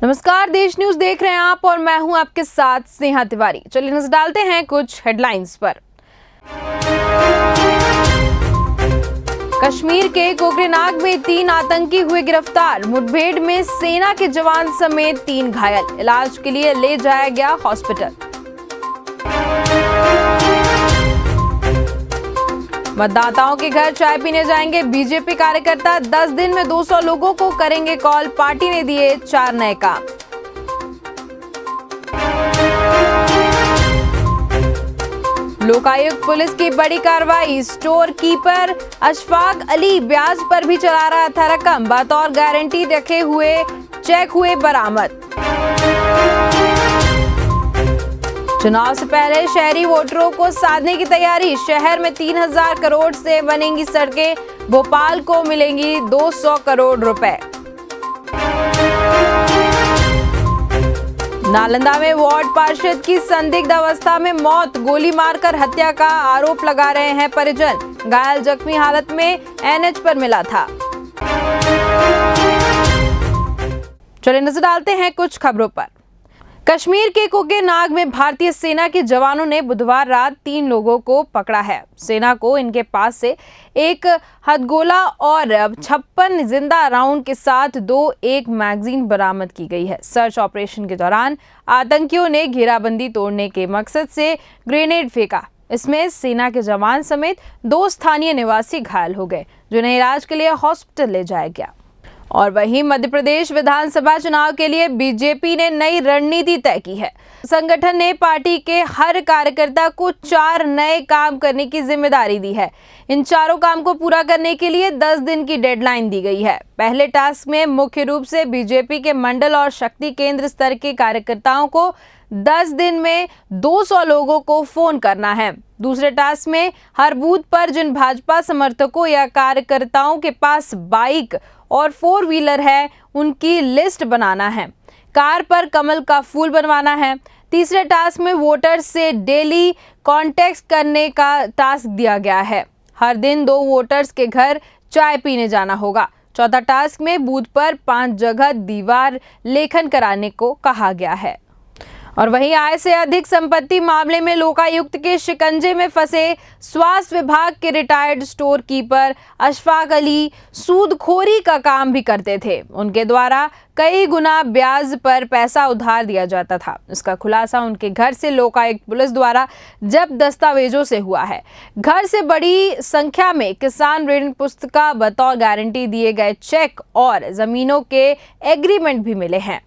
नमस्कार, देश न्यूज देख रहे हैं आप और मैं हूं आपके साथ स्नेहा तिवारी। चलिए नजर डालते हैं कुछ हेडलाइंस पर। कश्मीर के कोकरेनाग में 3 आतंकी हुए गिरफ्तार। मुठभेड़ में सेना के जवान समेत 3 घायल। इलाज के लिए ले जाया गया हॉस्पिटल। मतदाताओं के घर चाय पीने जाएंगे बीजेपी कार्यकर्ता। 10 दिन में 200 लोगों को करेंगे कॉल। पार्टी ने दिए 4 नए काम। लोकायुक्त पुलिस की बड़ी कार्रवाई। स्टोर कीपर अशफाक अली ब्याज पर भी चला रहा था रकम। बतौर गारंटी रखे हुए चेक हुए बरामद। चुनाव से पहले शहरी वोटरों को साधने की तैयारी। शहर में 3000 करोड़ से बनेंगी सड़कें। भोपाल को मिलेंगी 200 करोड़ रुपए। नालंदा में वार्ड पार्षद की संदिग्ध अवस्था में मौत। गोली मारकर हत्या का आरोप लगा रहे हैं परिजन। घायल जख्मी हालत में एनएच पर मिला था। चलिए नजर डालते हैं कुछ खबरों पर। कश्मीर के कोकरेनाग में भारतीय सेना के जवानों ने बुधवार रात 3 लोगों को पकड़ा है। सेना को इनके पास से एक हथगोला और 56 जिंदा राउंड के साथ एक मैगजीन बरामद की गई है। सर्च ऑपरेशन के दौरान आतंकियों ने घेराबंदी तोड़ने के मकसद से ग्रेनेड फेंका। इसमें सेना के जवान समेत 2 स्थानीय निवासी घायल हो गए, जिन्हें इलाज के लिए हॉस्पिटल ले जाया गया। और वहीं मध्य प्रदेश विधानसभा चुनाव के लिए बीजेपी ने नई रणनीति तय की है। संगठन ने पार्टी के हर कार्यकर्ता को 4 नए काम करने की जिम्मेदारी दी है। इन चारों काम को पूरा करने के लिए 10 दिन की डेडलाइन दी गई है। पहले टास्क में मुख्य रूप से बीजेपी के मंडल और शक्ति केंद्र स्तर के कार्यकर्ताओं को 10 दिन में 200 लोगों को फोन करना है। दूसरे टास्क में हर बूथ पर जिन भाजपा समर्थकों या कार्यकर्ताओं के पास बाइक और 4 व्हीलर है, उनकी लिस्ट बनाना है। कार पर कमल का फूल बनवाना है। तीसरे टास्क में वोटर से डेली कांटेक्ट करने का टास्क दिया गया है। हर दिन 2 वोटर्स के घर चाय पीने जाना होगा। चौथा टास्क में बूथ पर 5 जगह दीवार लेखन कराने को कहा गया है। और वहीं आय से अधिक संपत्ति मामले में लोकायुक्त के शिकंजे में फंसे स्वास्थ्य विभाग के retired store keeper Ashfaq Ali सूदखोरी का काम भी करते थे। उनके द्वारा कई गुना ब्याज पर पैसा उधार दिया जाता था। इसका खुलासा उनके घर से लोकायुक्त पुलिस द्वारा जब्त दस्तावेजों से हुआ है। घर से बड़ी संख्या में किसान ऋण पुस्तिका, बतौर गारंटी दिए गए चेक और जमीनों के एग्रीमेंट भी मिले हैं।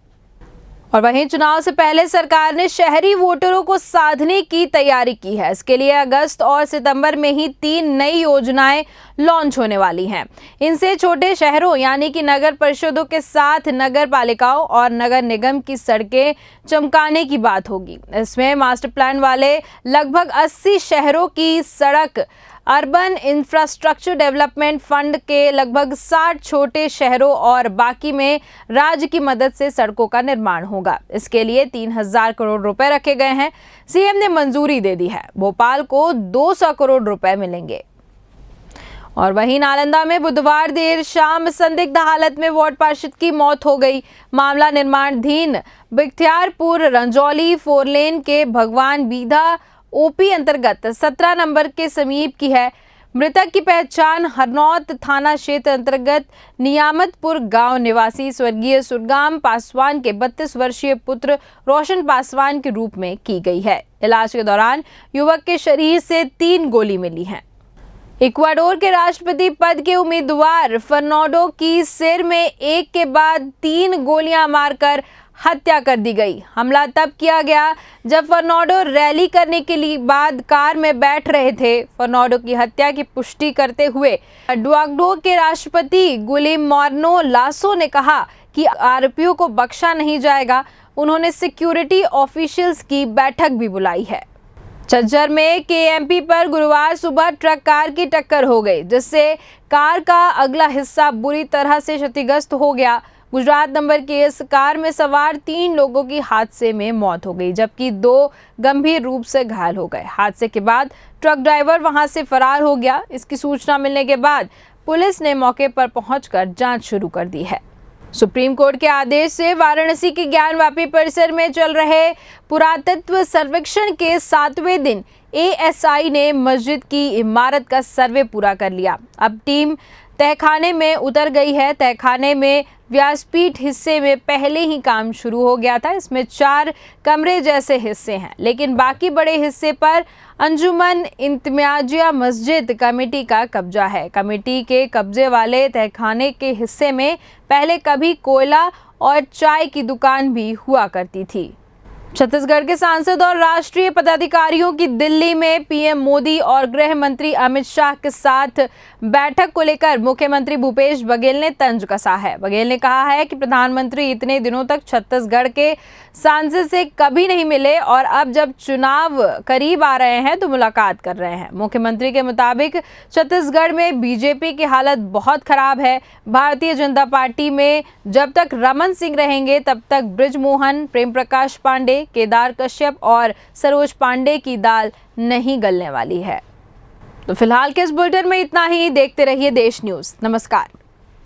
और वहीं चुनाव से पहले सरकार ने शहरी वोटरों को साधने की तैयारी की है। इसके लिए अगस्त और सितंबर में ही 3 नई योजनाएं लॉन्च होने वाली हैं। इनसे छोटे शहरों यानी कि नगर परिषदों के साथ नगर पालिकाओं और नगर निगम की सड़कें चमकाने की बात होगी। इसमें मास्टर प्लान वाले लगभग 80 शहरों की सड़क, अर्बन इंफ्रास्ट्रक्चर डेवलपमेंट फंड के लगभग 60 छोटे शहरों और बाकी में राज्य की मदद से सड़कों का निर्माण होगा। इसके लिए 3000 करोड़ रुपए रखे गए हैं। सीएम ने मंजूरी दे दी है। भोपाल को 200 करोड़ रुपए मिलेंगे। और वहीं नालंदा में बुधवार देर शाम संदिग्ध हालत में वार्ड पार्षद की मौत हो गई। मामला निर्माणाधीन बख्तियारपुर रंजौली 4 लेन के भगवान बीधा ओपी अंतर्गत 17 नंबर के समीप की है। मृतक की पहचान हरनौत थाना क्षेत्र अंतर्गत नियामतपुर गांव निवासी स्वर्गीय सुरगाम पासवान के 32 वर्षीय पुत्र रोशन पासवान के रूप में की गई है। इलाज के दौरान युवक के शरीर से 3 गोली मिली है। इक्वाडोर के राष्ट्रपति पद के उम्मीदवार फर्नांडो की सिर में एक के बाद 3 गोलियां मारकर हत्या कर दी गई। हमला तब किया गया जब फर्नांडो रैली करने के लिए बाद कार में बैठ रहे थे। फर्नांडो की हत्या की पुष्टि करते हुए इक्वाडोर के राष्ट्रपति गुइल्lermo लासो ने कहा कि आरोपियों को बख्शा नहीं जाएगा। उन्होंने सिक्योरिटी ऑफिशियल्स की बैठक भी बुलाई है। झज्जर में केएमपी पर गुरुवार सुबह ट्रक कार की टक्कर हो गई, जिससे कार का अगला हिस्सा बुरी तरह से क्षतिग्रस्त हो गया। गुजरात नंबर की इस कार में सवार 3 लोगों की हादसे में मौत हो गई, जबकि 2 गंभीर रूप से घायल हो गए। हादसे के बाद ट्रक ड्राइवर वहां से फरार हो गया। इसकी सूचना मिलने के बाद पुलिस ने मौके पर पहुंचकर जांच शुरू कर दी है। सुप्रीम कोर्ट के आदेश से वाराणसी के ज्ञानवापी परिसर में चल रहे पुरातत्व सर्वेक्षण के 7वें दिन एएसआई ने मस्जिद की इमारत का सर्वे पूरा कर लिया। अब टीम तहखाने में उतर गई है। तहखाने में व्यासपीठ हिस्से में पहले ही काम शुरू हो गया था। इसमें 4 कमरे जैसे हिस्से हैं, लेकिन बाकी बड़े हिस्से पर अंजुमन इंतमियाजिया मस्जिद कमेटी का कब्जा है। कमेटी के कब्जे वाले तहखाने के हिस्से में पहले कभी कोयला और चाय की दुकान भी हुआ करती थी। छत्तीसगढ़ के सांसद और राष्ट्रीय पदाधिकारियों की दिल्ली में पीएम मोदी और गृह मंत्री अमित शाह के साथ बैठक को लेकर मुख्यमंत्री भूपेश बघेल ने तंज कसा है। बघेल ने कहा है कि प्रधानमंत्री इतने दिनों तक छत्तीसगढ़ के सांसद से कभी नहीं मिले और अब जब चुनाव करीब आ रहे हैं तो मुलाकात कर रहे हैं। मुख्यमंत्री के मुताबिक छत्तीसगढ़ में बीजेपी की हालत बहुत खराब है। भारतीय जनता पार्टी में जब तक रमन सिंह रहेंगे तब तक बृजमोहन, प्रेम प्रकाश पांडे, केदार कश्यप और सरोज पांडे की दाल नहीं गलने वाली है। तो फिलहाल के इस बुलेटिन में इतना ही। देखते रहिए देश न्यूज़। नमस्कार।